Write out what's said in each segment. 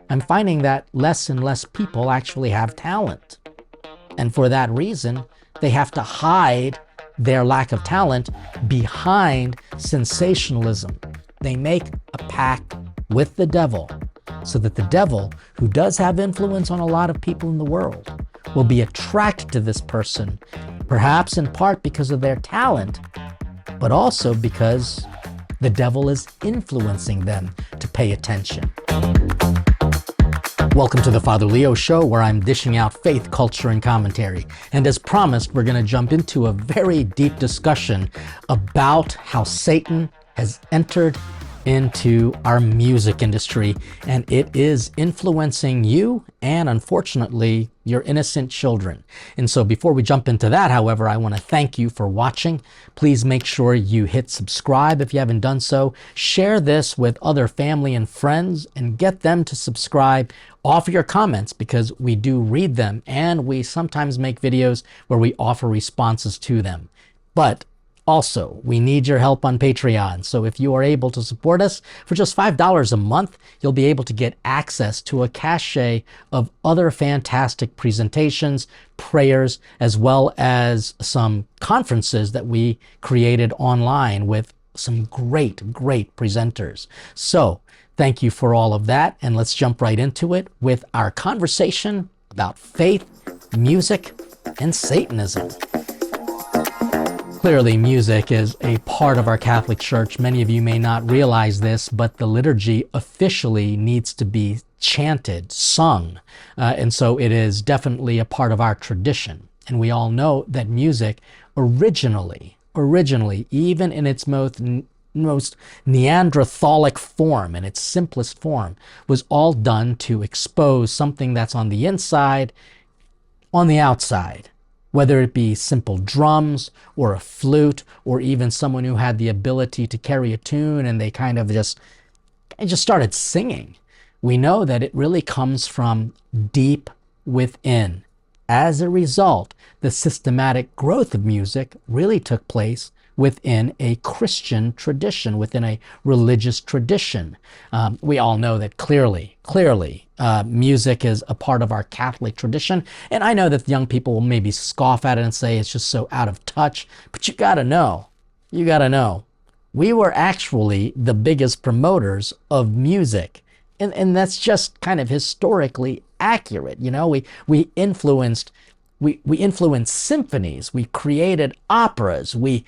I'm finding that less and less people actually have talent. And for that reason, they have to hide their lack of talent behind sensationalism. They make a pact with the devil so that the devil, who does have influence on a lot of people in the world, will be attracted to this person, perhaps in part because of their talent, but also because the devil is influencing them to pay attention. Welcome to the Father Leo Show, where I'm dishing out faith, culture, and commentary. And as promised, we're going to jump into a very deep discussion about how Satan has entered into our music industry, and it is influencing you and, unfortunately, your innocent children. And so before we jump into that, however, I want to thank you for watching. Please make sure you hit subscribe if you haven't done so. Share this with other family and friends and get them to subscribe. Offer your comments, because we do read them, and we sometimes make videos where we offer responses to them. But also, we need your help on Patreon. So if you are able to support us for just $5 a month, you'll be able to get access to a cache of other fantastic presentations, prayers, as well as some conferences that we created online with some great presenters. So thank you for all of that. And let's jump right into it with our conversation about faith, music, and Satanism. Clearly, music is a part of our Catholic Church. Many of you may not realize this, but the liturgy officially needs to be chanted, sung. And so it is definitely a part of our tradition. And we all know that music originally, even in its most Neanderthalic form, in its simplest form, was all done to expose something that's on the inside, on the outside. Whether it be simple drums or a flute, or even someone who had the ability to carry a tune and they kind of just started singing. We know that it really comes from deep within. As a result, the systematic growth of music really took place within a Christian tradition, within a religious tradition. We all know that clearly, music is a part of our Catholic tradition. And I know that young people will maybe scoff at it and say it's just so out of touch. But you gotta know, we were actually the biggest promoters of music. And that's just kind of historically accurate. You know, we influenced symphonies, we created operas, we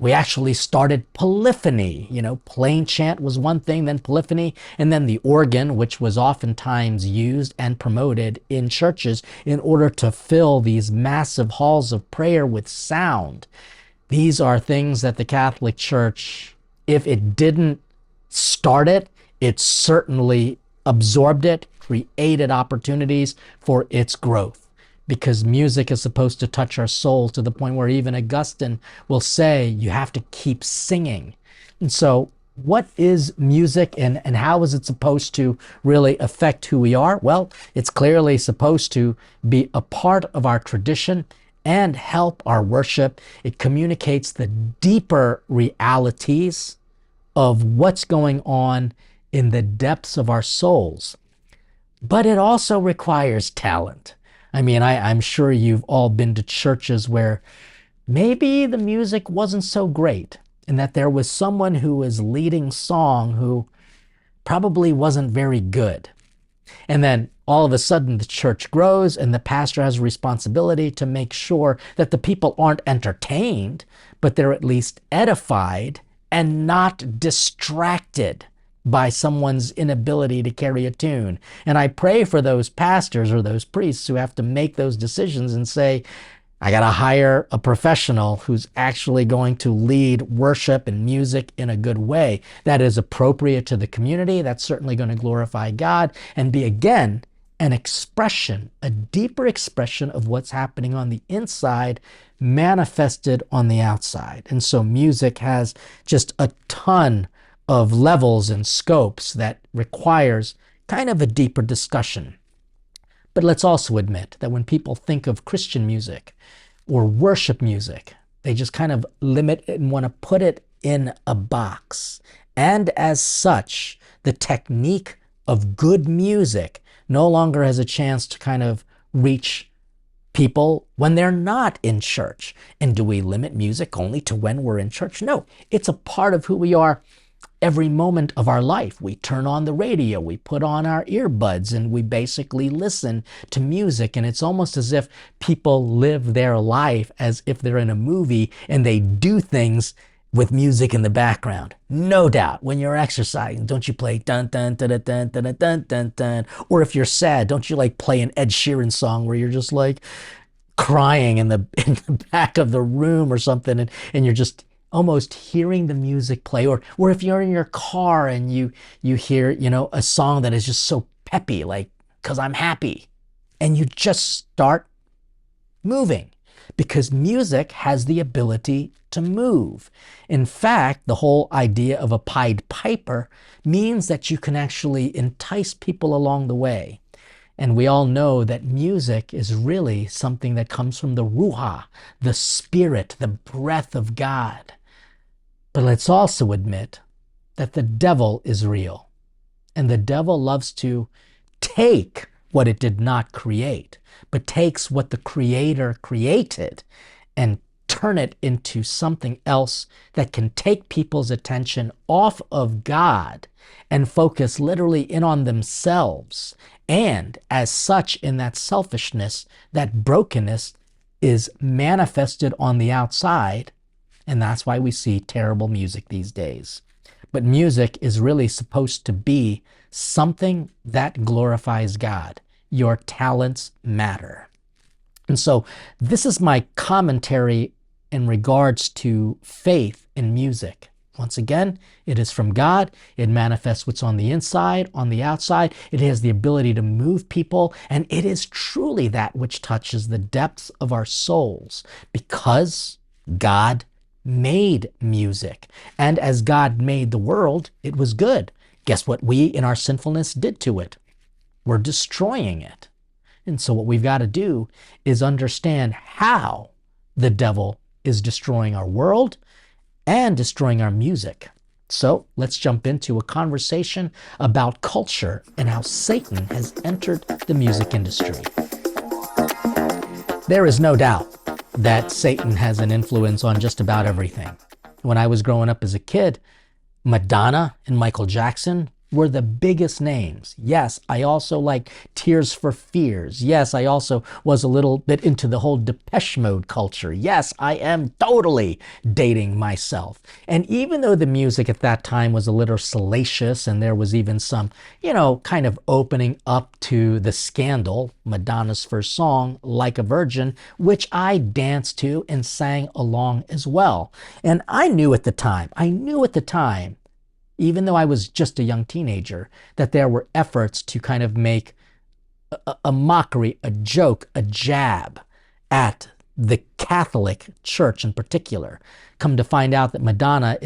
actually started polyphony. You know, plain chant was one thing, then polyphony, and then the organ, which was oftentimes used and promoted in churches in order to fill these massive halls of prayer with sound. These are things that the Catholic Church, if it didn't start it, it certainly absorbed it, created opportunities for its growth. Because music is supposed to touch our soul to the point where even Augustine will say you have to keep singing. And so what is music, and how is it supposed to really affect who we are? Well, it's clearly supposed to be a part of our tradition and help our worship. It communicates the deeper realities of what's going on in the depths of our souls. But it also requires talent. I mean, I'm sure you've all been to churches where maybe the music wasn't so great, and that there was someone who was leading song who probably wasn't very good. And then all of a sudden the church grows, and the pastor has a responsibility to make sure that the people aren't entertained, but they're at least edified and not distracted by someone's inability to carry a tune. And I pray for those pastors or those priests who have to make those decisions and say, I got to hire a professional who's actually going to lead worship and music in a good way that is appropriate to the community, that's certainly going to glorify God and be, again, an expression, a deeper expression of what's happening on the inside manifested on the outside. And so music has just a ton of levels and scopes that requires kind of a deeper discussion. But let's also admit that when people think of Christian music or worship music, they just kind of limit it and want to put it in a box. And as such, the technique of good music no longer has a chance to kind of reach people when they're not in church. And do we limit music only to when we're in church? No, it's a part of who we are every moment of our life. We turn on the radio, we put on our earbuds, and we basically listen to music. And it's almost as if people live their life as if they're in a movie and they do things with music in the background. No doubt, when you're exercising, don't you play dun dun dun dun dun dun dun dun dun? Or if you're sad, don't you like play an Ed Sheeran song where you're just like crying in the back of the room or something, and you're just almost hearing the music play? Or if you're in your car and you hear, a song that is just so peppy, like "'Cause I'm Happy," and you just start moving, because music has the ability to move. In fact, the whole idea of a Pied Piper means that you can actually entice people along the way. And we all know that music is really something that comes from the Ruach, the Spirit, the breath of God. But let's also admit that the devil is real. And the devil loves to take what it did not create, but takes what the Creator created and turn it into something else that can take people's attention off of God and focus literally in on themselves. And as such, in that selfishness, that brokenness is manifested on the outside. And that's why we see terrible music these days. But music is really supposed to be something that glorifies God. Your talents matter. And so this is my commentary in regards to faith in music. Once again, it is from God. It manifests what's on the inside, on the outside. It has the ability to move people, and it is truly that which touches the depths of our souls, because God made music. And as God made the world, it was good. Guess what we in our sinfulness did to it? We're destroying it. And so what we've got to do is understand how the devil is destroying our world and destroying our music. So let's jump into a conversation about culture and how Satan has entered the music industry. There is no doubt that Satan has an influence on just about everything. When I was growing up as a kid, Madonna and Michael Jackson were the biggest names. Yes, I also like Tears for Fears. Yes, I also was a little bit into the whole Depeche Mode culture. Yes, I am totally dating myself. And even though the music at that time was a little salacious and there was even some, kind of opening up to the scandal, Madonna's first song, Like a Virgin, which I danced to and sang along as well. And I knew at the time, even though I was just a young teenager, that there were efforts to kind of make a mockery, a joke, a jab at the Catholic Church in particular. Come to find out that Madonna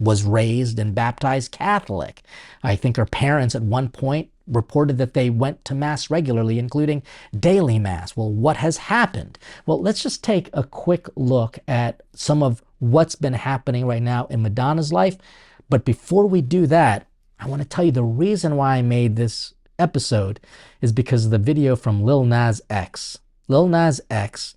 was raised and baptized Catholic. I think her parents at one point reported that they went to Mass regularly, including daily Mass. Well, what has happened? Well, let's just take a quick look at some of what's been happening right now in Madonna's life. But before we do that, I want to tell you the reason why I made this episode is because of the video from Lil Nas X. Lil Nas X,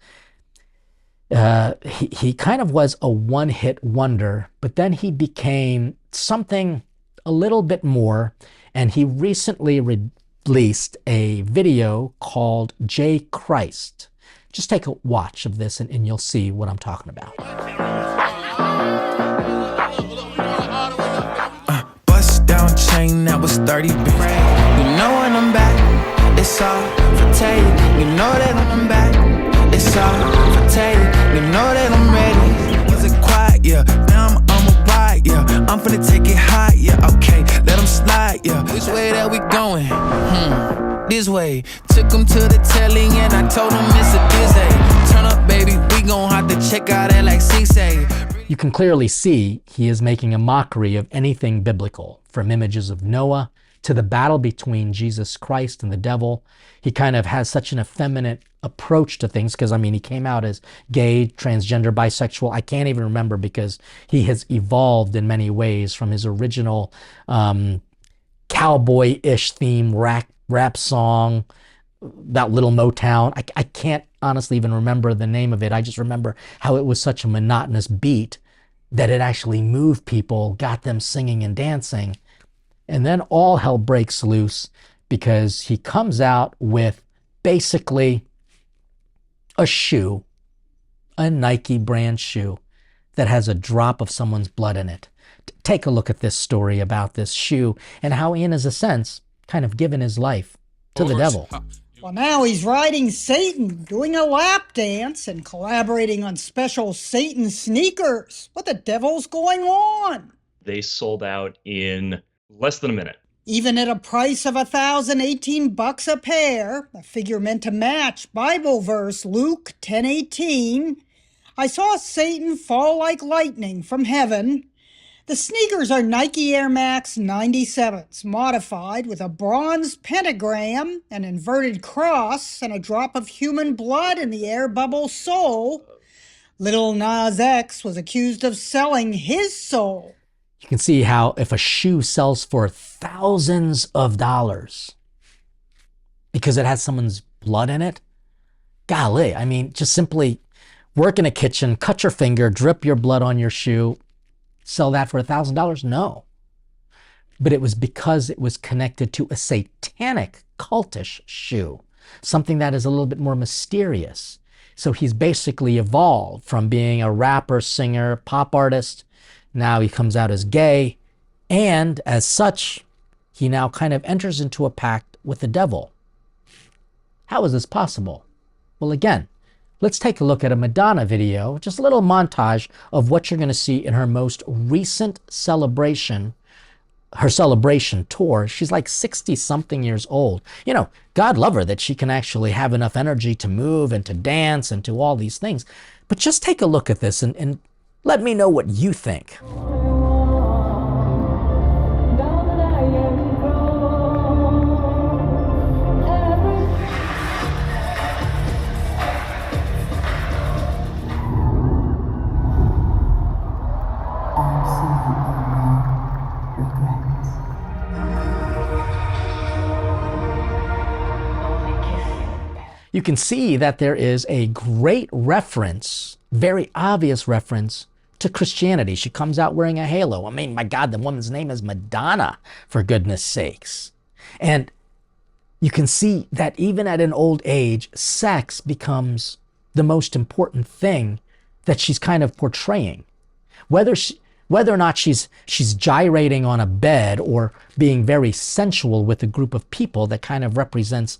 he kind of was a one-hit wonder, but then he became something a little bit more, and he recently released a video called J Christ. Just take a watch of this and you'll see what I'm talking about. Chain that was 30 big. You know when I'm back, it's all for take. You know that I'm back, it's all for take. You know that I'm ready. Was it quiet? Yeah. Now I'm on a ride. Yeah. I'm finna take it high. Yeah. Okay. Let them slide. Yeah. Which way that we going? This way. Took them to the telly and I told them it's a Disney. Turn up, baby. We gon' have to check out that like C-Say. You can clearly see he is making a mockery of anything biblical, from images of Noah to the battle between Jesus Christ and the devil. He kind of has such an effeminate approach to things because, he came out as gay, transgender, bisexual. I can't even remember because he has evolved in many ways from his original cowboy-ish theme rap song about Little Motown. I can't honestly even remember the name of it. I just remember how it was such a monotonous beat that it actually moved people, got them singing and dancing. And then all hell breaks loose because he comes out with basically a shoe, a Nike brand shoe that has a drop of someone's blood in it. Take a look at this story about this shoe and how Ian, is a sense, kind of given his life to the devil. Well, now he's riding Satan, doing a lap dance and collaborating on special Satan sneakers. What the devil's going on? They sold out in less than a minute. Even at a price of $1,018 a pair, a figure meant to match Bible verse Luke 10:18, I saw Satan fall like lightning from heaven. The sneakers are Nike Air Max 97s, modified with a bronze pentagram, an inverted cross, and a drop of human blood in the air bubble sole. Lil Nas X was accused of selling his soul. You can see how if a shoe sells for thousands of dollars because it has someone's blood in it, golly, I mean, just simply work in a kitchen, cut your finger, drip your blood on your shoe, sell that for $1,000? No. But it was because it was connected to a satanic, cultish shoe, something that is a little bit more mysterious. So he's basically evolved from being a rapper, singer, pop artist. Now he comes out as gay, and as such, he now kind of enters into a pact with the devil. How is this possible? Well, again, let's take a look at a Madonna video, just a little montage of what you're going to see in her most recent celebration, her celebration tour. She's like 60-something years old. You know, God love her that she can actually have enough energy to move and to dance and to all these things. But just take a look at this and let me know what you think. You can see that there is a great reference, very obvious reference to Christianity. She comes out wearing a halo. I mean, my God, the woman's name is Madonna, for goodness sakes. And you can see that even at an old age, sex becomes the most important thing that she's kind of portraying. Whether or not she's gyrating on a bed or being very sensual with a group of people, that kind of represents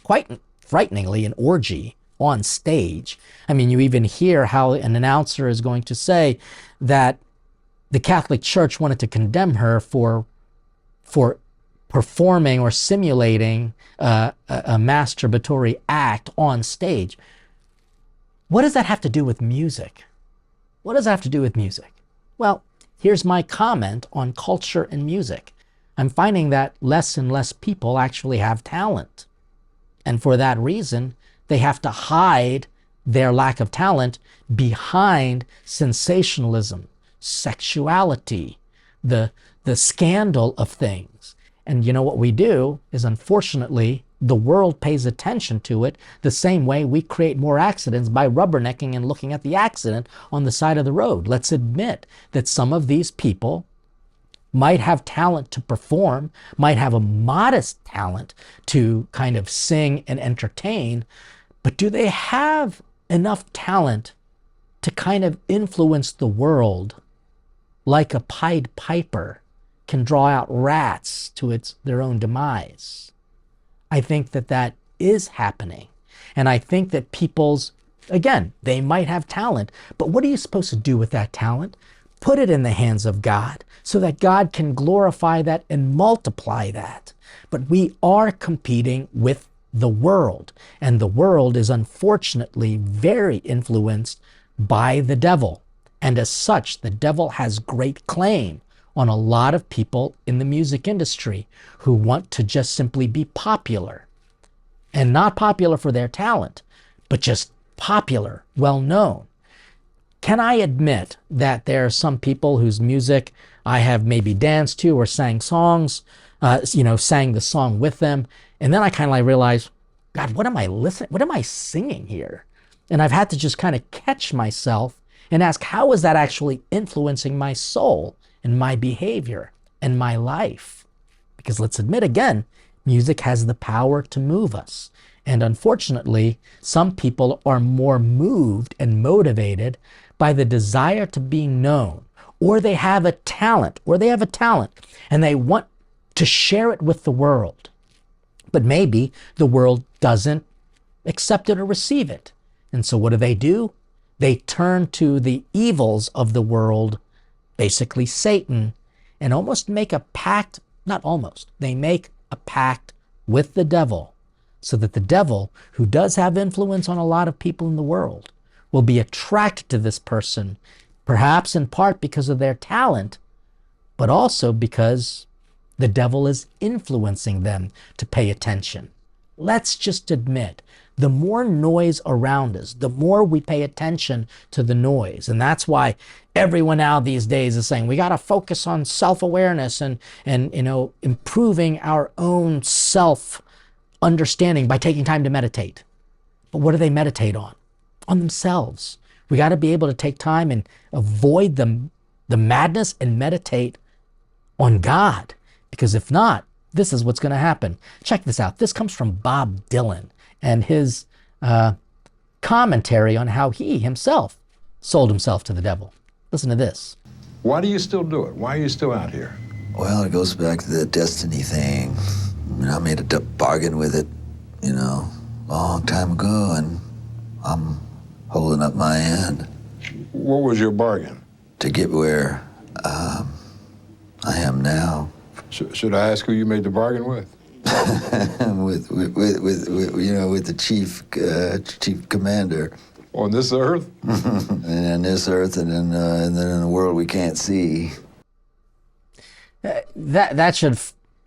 quite frighteningly an orgy on stage. I mean, you even hear how an announcer is going to say that the Catholic Church wanted to condemn her for performing or simulating a masturbatory act on stage. What does that have to do with music? What does that have to do with music? Well, here's my comment on culture and music. I'm finding that less and less people actually have talent. And for that reason, they have to hide their lack of talent behind sensationalism, sexuality, the scandal of things. And you know what we do is, unfortunately, the world pays attention to it the same way we create more accidents by rubbernecking and looking at the accident on the side of the road. Let's admit that some of these people might have talent to perform, might have a modest talent to kind of sing and entertain, but do they have enough talent to kind of influence the world like a Pied Piper can draw out rats to their own demise? I think that is happening. And I think that again, they might have talent, but what are you supposed to do with that talent? Put it in the hands of God so that God can glorify that and multiply that. But we are competing with the world, and the world is unfortunately very influenced by the devil. And as such, the devil has great claim on a lot of people in the music industry who want to just simply be popular. And not popular for their talent, but just popular, well known. Can I admit that there are some people whose music I have maybe danced to or sang songs sang the song with them. And then I kind of like realized, God, what am I listening? What am I singing here? And I've had to just kind of catch myself and ask, how is that actually influencing my soul and my behavior and my life? Because let's admit again, music has the power to move us. And unfortunately, some people are more moved and motivated by the desire to be known, or they have a talent, and they want to share it with the world. But maybe the world doesn't accept it or receive it. And so what do? They turn to the evils of the world, basically Satan, and almost make a pact, they make a pact with the devil, so that the devil, who does have influence on a lot of people in the world, will be attracted to this person, perhaps in part because of their talent, but also because the devil is influencing them to pay attention. Let's just admit, the more noise around us, the more we pay attention to the noise. And that's why everyone now these days is saying we got to focus on self-awareness and improving our own self-understanding by taking time to meditate. But what do they meditate on? On themselves. We got to be able to take time and avoid the madness and meditate on God. Because if not, this is what's going to happen. Check this out. This comes from Bob Dylan and his commentary on how he himself sold himself to the devil. Listen to this. Why do you still do it? Why are you still out here? Well, it goes back to the destiny thing. I made a bargain with it, a long time ago, and I'm holding up my end. What was your bargain? To get where I am now. Should I ask who you made the bargain with? with the chief commander. On this earth? And on this earth, and then in a world we can't see. That should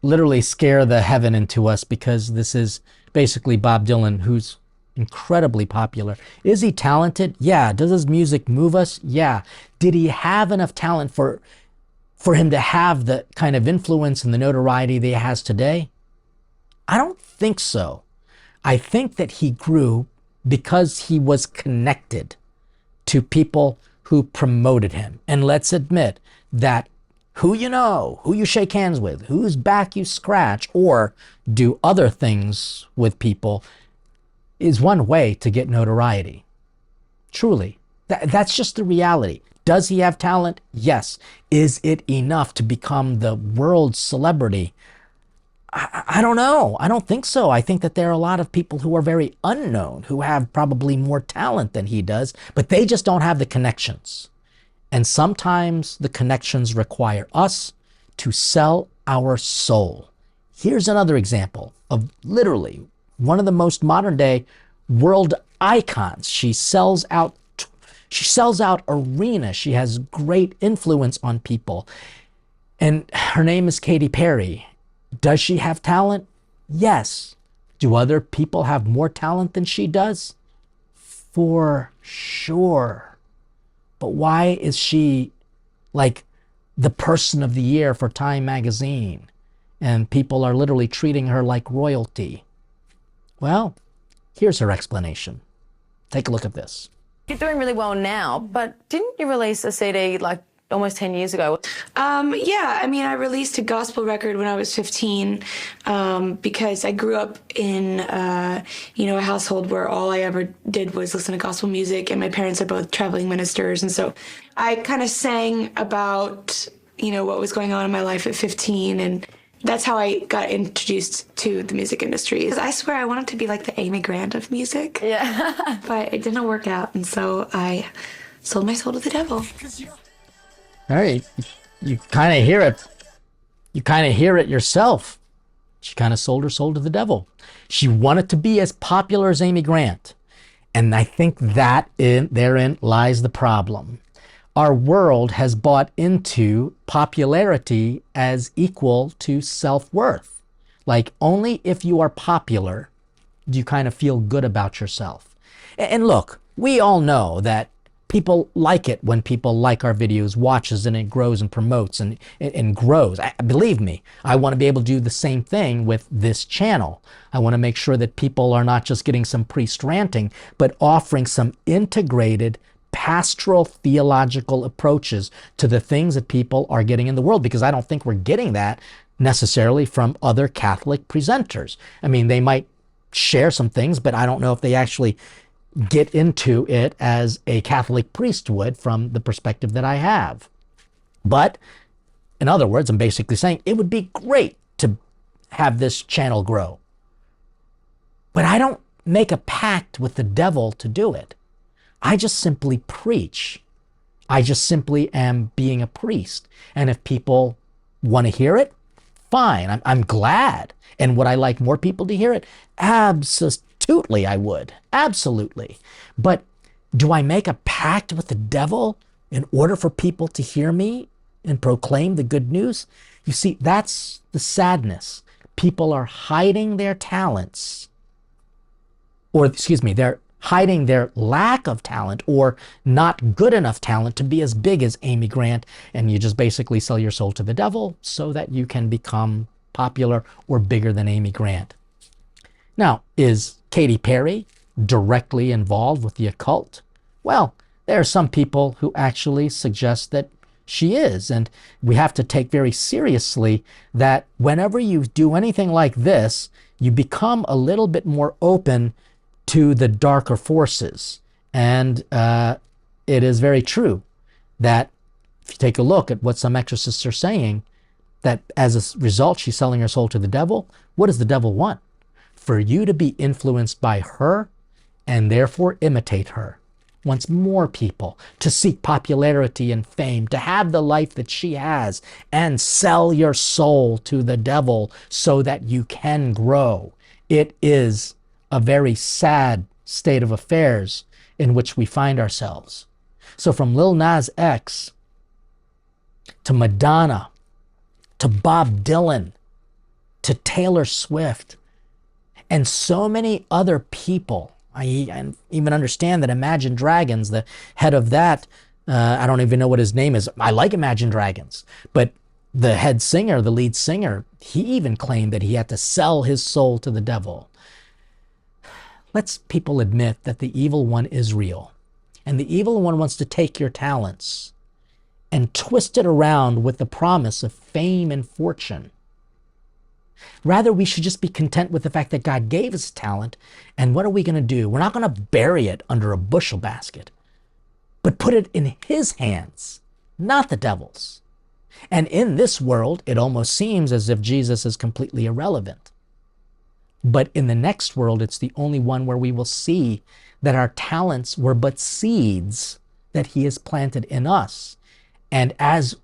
literally scare the heaven into us, because this is basically Bob Dylan, who's incredibly popular. Is he talented? Yeah. Does his music move us? Yeah. Did he have enough talent for him to have the kind of influence and the notoriety that he has today? I don't think so. I think that he grew because he was connected to people who promoted him. And let's admit that who you shake hands with, whose back you scratch, or do other things with people is one way to get notoriety. Truly. That's just the reality. Does he have talent? Yes. Is it enough to become the world celebrity? I don't know. I don't think so. I think that there are a lot of people who are very unknown, who have probably more talent than he does, but they just don't have the connections. And sometimes the connections require us to sell our soul. Here's another example of literally one of the most modern day world icons. She sells out arenas. She has great influence on people. And her name is Katy Perry. Does she have talent? Yes. Do other people have more talent than she does? For sure. But why is she like the person of the year for Time magazine? And people are literally treating her like royalty. Well, here's her explanation. Take a look at this. You're doing really well now, but didn't you release a CD like almost 10 years ago? Yeah, I released a gospel record when I was 15 because I grew up in, a household where all I ever did was listen to gospel music, and my parents are both traveling ministers. And so I kind of sang about, what was going on in my life at 15, and that's how I got introduced to the music industry. I swear I wanted to be like the Amy Grant of music. Yeah. But it didn't work out, and so I sold my soul to the devil. All right, you kind of hear it. You kind of hear it yourself. She kind of sold her soul to the devil. She wanted to be as popular as Amy Grant. And I think therein lies the problem. Our world has bought into popularity as equal to self-worth. Like, only if you are popular do you kind of feel good about yourself. And look, we all know that People like it when people like our videos, watches, and it grows and promotes and grows. Believe me, I want to be able to do the same thing with this channel. I want to make sure that people are not just getting some priest ranting, but offering some integrated pastoral theological approaches to the things that people are getting in the world, because I don't think we're getting that necessarily from other Catholic presenters. I mean, they might share some things, but I don't know if they actually get into it as a Catholic priest would from the perspective that I have. But in other words, I'm basically saying it would be great to have this channel grow. But I don't make a pact with the devil to do it. I just simply preach. I just simply am being a priest. And if people want to hear it, fine. I'm glad. And would I like more people to hear it? Absolutely, I would. Absolutely. But do I make a pact with the devil in order for people to hear me and proclaim the good news? You see, that's the sadness. People are hiding their talents, or excuse me, they're hiding their lack of talent or not good enough talent to be as big as Amy Grant, and you just basically sell your soul to the devil so that you can become popular or bigger than Amy Grant. Now, is Katy Perry directly involved with the occult? Well, there are some people who actually suggest that she is, and we have to take very seriously that whenever you do anything like this, you become a little bit more open to the darker forces. And it is very true that if you take a look at what some exorcists are saying, that as a result, she's selling her soul to the devil. What does the devil want? For you to be influenced by her and therefore imitate her. Wants more people to seek popularity and fame, to have the life that she has, and sell your soul to the devil so that you can grow. It is a very sad state of affairs in which we find ourselves. So from Lil Nas X to Madonna to Bob Dylan to Taylor Swift and so many other people, I even understand that Imagine Dragons, the head of that, I don't even know what his name is. I like Imagine Dragons, but the head singer, the lead singer, he even claimed that he had to sell his soul to the devil. Let's people admit that the evil one is real. And the evil one wants to take your talents and twist it around with the promise of fame and fortune. Rather, we should just be content with the fact that God gave us talent, and what are we going to do? We're not going to bury it under a bushel basket, but put it in His hands, not the devil's. And in this world, it almost seems as if Jesus is completely irrelevant. But in the next world, it's the only one where we will see that our talents were but seeds that He has planted in us. And as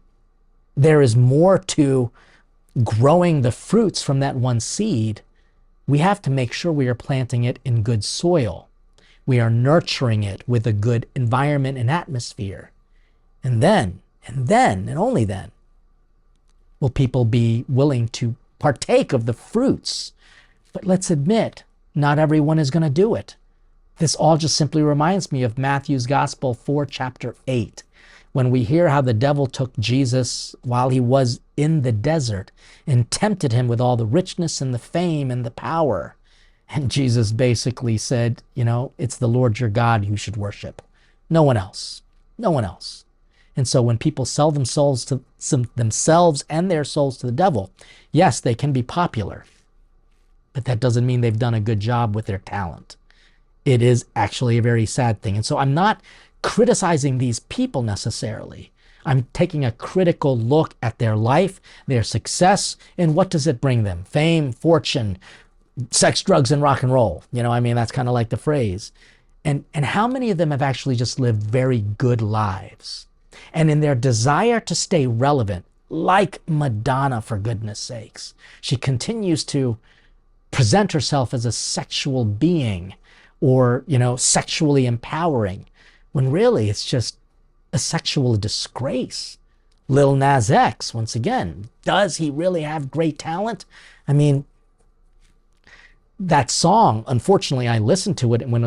there is more to growing the fruits from that one seed, we have to make sure we are planting it in good soil. We are nurturing it with a good environment and atmosphere. And then, and only then, will people be willing to partake of the fruits. But let's admit, not everyone is going to do it. This all just simply reminds me of Matthew's Gospel 4, chapter 8. When we hear how the devil took Jesus while he was in the desert and tempted him with all the richness and the fame and the power. And Jesus basically said, you know, it's the Lord your God you should worship. No one else. No one else. And so when people sell themselves and their souls to the devil, yes, they can be popular. But that doesn't mean they've done a good job with their talent. It is actually a very sad thing. And so I'm not criticizing these people necessarily. I'm taking a critical look at their life, their success, and what does it bring them? Fame, fortune, sex, drugs, and rock and roll. You know, I mean, that's kind of like the phrase. And how many of them have actually just lived very good lives? And in their desire to stay relevant, like Madonna, for goodness sakes, she continues to present herself as a sexual being or, you know, sexually empowering, when really it's just a sexual disgrace. Lil Nas X, once again, does he really have great talent? I mean, that song, unfortunately, I listened to it when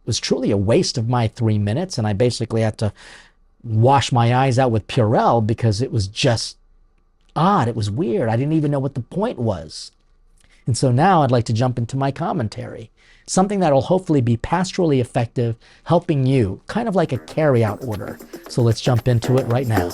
was truly a waste of my 3 minutes, and I basically had to wash my eyes out with Purell because it was just odd. It was weird. I didn't even know what the point was. And so now I'd like to jump into my commentary, something that will hopefully be pastorally effective, helping you, kind of like a carry-out order. So let's jump into it right now.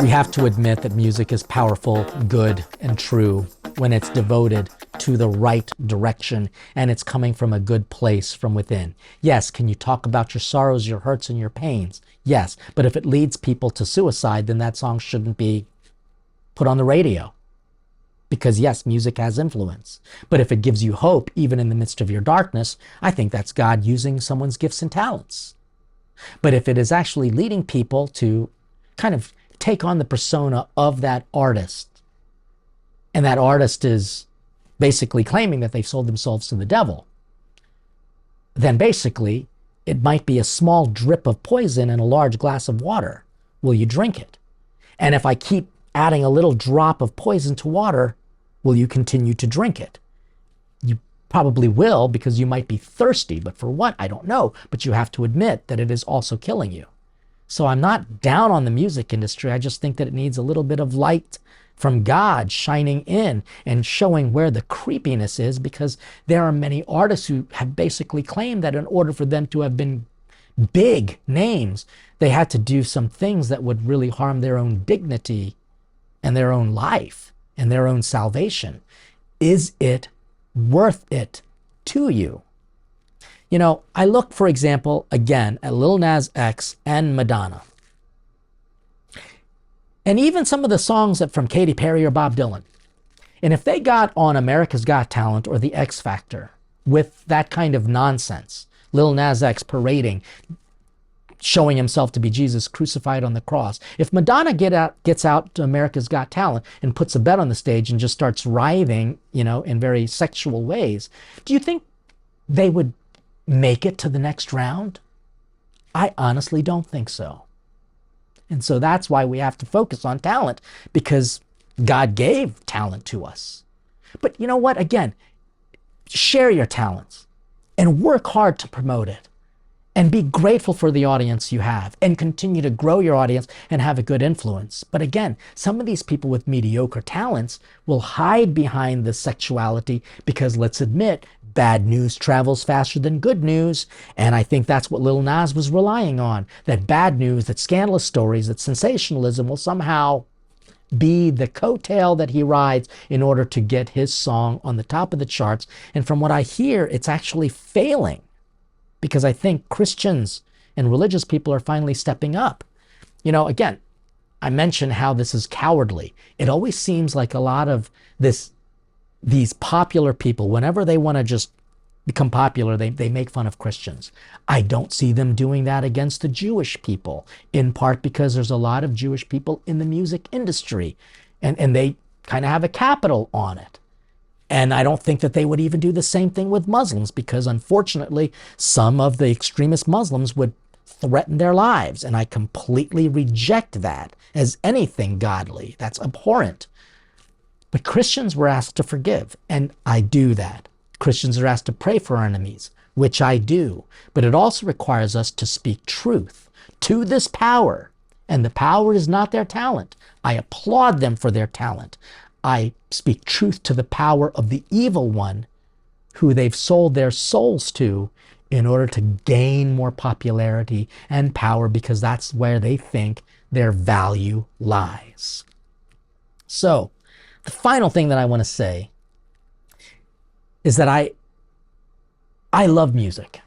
We have to admit that music is powerful, good, and true when it's devoted to the right direction and it's coming from a good place from within. Yes, can you talk about your sorrows, your hurts, and your pains? Yes, but if it leads people to suicide, then that song shouldn't be put on the radio. Because yes, music has influence. But if it gives you hope, even in the midst of your darkness, I think that's God using someone's gifts and talents. But if it is actually leading people to kind of take on the persona of that artist, and that artist is basically claiming that they've sold themselves to the devil, then basically it might be a small drip of poison in a large glass of water. Will you drink it? And if I keep adding a little drop of poison to water, will you continue to drink it? You probably will, because you might be thirsty, but for what? I don't know. But you have to admit that it is also killing you. So I'm not down on the music industry. I just think that it needs a little bit of light from God shining in and showing where the creepiness is, because there are many artists who have basically claimed that in order for them to have been big names, they had to do some things that would really harm their own dignity and their own life and their own salvation. Is it worth it to you? You know, I look, for example, again, at Lil Nas X and Madonna. And even some of the songs from Katy Perry or Bob Dylan. And if they got on America's Got Talent or The X Factor with that kind of nonsense, Lil Nas X parading, showing himself to be Jesus crucified on the cross. If Madonna gets out to America's Got Talent and puts a bed on the stage and just starts writhing, you know, in very sexual ways, do you think they would make it to the next round? I honestly don't think so. And so that's why we have to focus on talent, because God gave talent to us. But you know what? Again, share your talents and work hard to promote it. And be grateful for the audience you have and continue to grow your audience and have a good influence. But again, some of these people with mediocre talents will hide behind the sexuality because, let's admit, bad news travels faster than good news. And I think that's what Lil Nas was relying on. That bad news, that scandalous stories, that sensationalism will somehow be the coattail that he rides in order to get his song on the top of the charts. And from what I hear, it's actually failing. Because I think Christians and religious people are finally stepping up. You know, again, I mentioned how this is cowardly. It always seems like a lot of these popular people, whenever they want to just become popular, they make fun of Christians. I don't see them doing that against the Jewish people, in part because there's a lot of Jewish people in the music industry, and they kind of have a capital on it. And I don't think that they would even do the same thing with Muslims, because unfortunately, some of the extremist Muslims would threaten their lives. And I completely reject that as anything godly. That's abhorrent. But Christians were asked to forgive, and I do that. Christians are asked to pray for our enemies, which I do. But it also requires us to speak truth to this power. And the power is not their talent. I applaud them for their talent. I speak truth to the power of the evil one who they've sold their souls to in order to gain more popularity and power, because that's where they think their value lies. So, the final thing that I want to say is that I love music.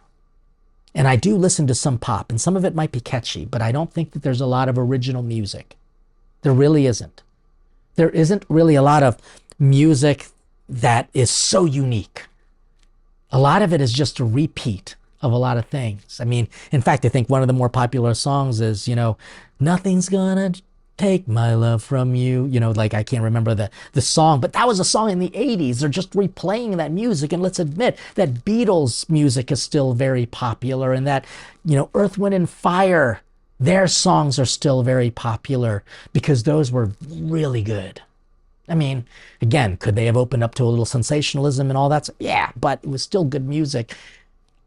And I do listen to some pop, and some of it might be catchy, but I don't think that there's a lot of original music. There really isn't. There isn't really a lot of music that is so unique. A lot of it is just a repeat of a lot of things. I mean, in fact, I think one of the more popular songs is, you know, nothing's gonna take my love from you. You know, like, I can't remember the song, but that was a song in the 80s. They're just replaying that music. And let's admit that Beatles music is still very popular, and that, you know, Earth, Wind, and Fire, their songs are still very popular because those were really good. I mean, again, could they have opened up to a little sensationalism and all that? Yeah, but it was still good music.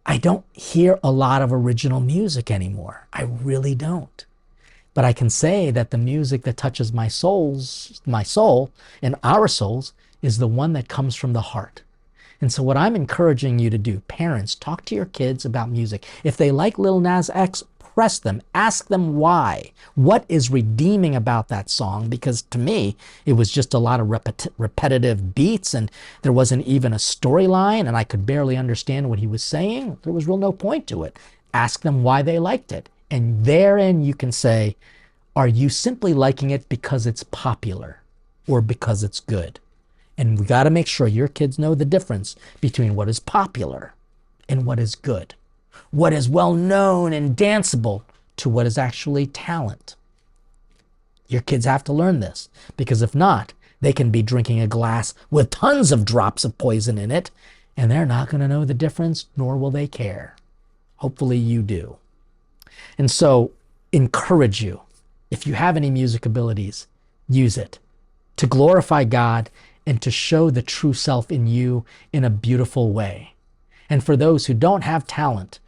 I don't hear a lot of original music anymore. I really don't. But I can say that the music that touches my soul, and our souls, is the one that comes from the heart. And so what I'm encouraging you to do, parents, talk to your kids about music. If they like Lil Nas X, press them, ask them why. What is redeeming about that song? Because to me, it was just a lot of repetitive beats, and there wasn't even a storyline, and I could barely understand what he was saying. There was real no point to it. Ask them why they liked it. And therein you can say, are you simply liking it because it's popular or because it's good? And we got to make sure your kids know the difference between what is popular and what is good. What is well known and danceable to what is actually talent. Your kids have to learn this, because if not, they can be drinking a glass with tons of drops of poison in it, and they're not going to know the difference, nor will they care. Hopefully you do. And so, encourage you, if you have any music abilities, use it to glorify God and to show the true self in you in a beautiful way. And for those who don't have talent,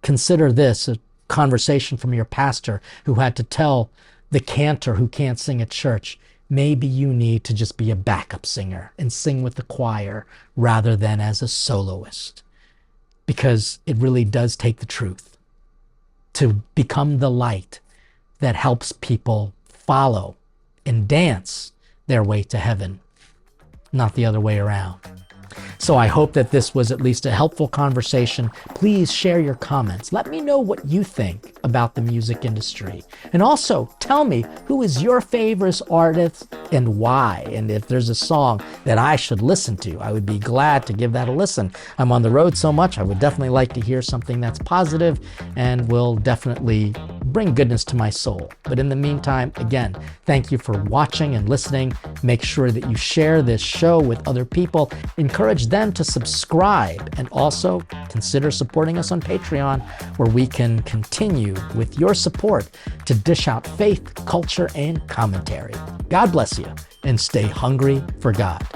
consider this a conversation from your pastor who had to tell the cantor who can't sing at church, maybe you need to just be a backup singer and sing with the choir rather than as a soloist. Because it really does take the truth to become the light that helps people follow and dance their way to heaven, not the other way around. So I hope that this was at least a helpful conversation. Please share your comments. Let me know what you think about the music industry. And also tell me, who is your favorite artist and why? And if there's a song that I should listen to, I would be glad to give that a listen. I'm on the road so much, I would definitely like to hear something that's positive and will definitely bring goodness to my soul. But in the meantime, again, thank you for watching and listening. Make sure that you share this show with other people. Encourage them to subscribe, and also consider supporting us on Patreon, where we can continue with your support to dish out faith, culture, and commentary. God bless you, and stay hungry for God.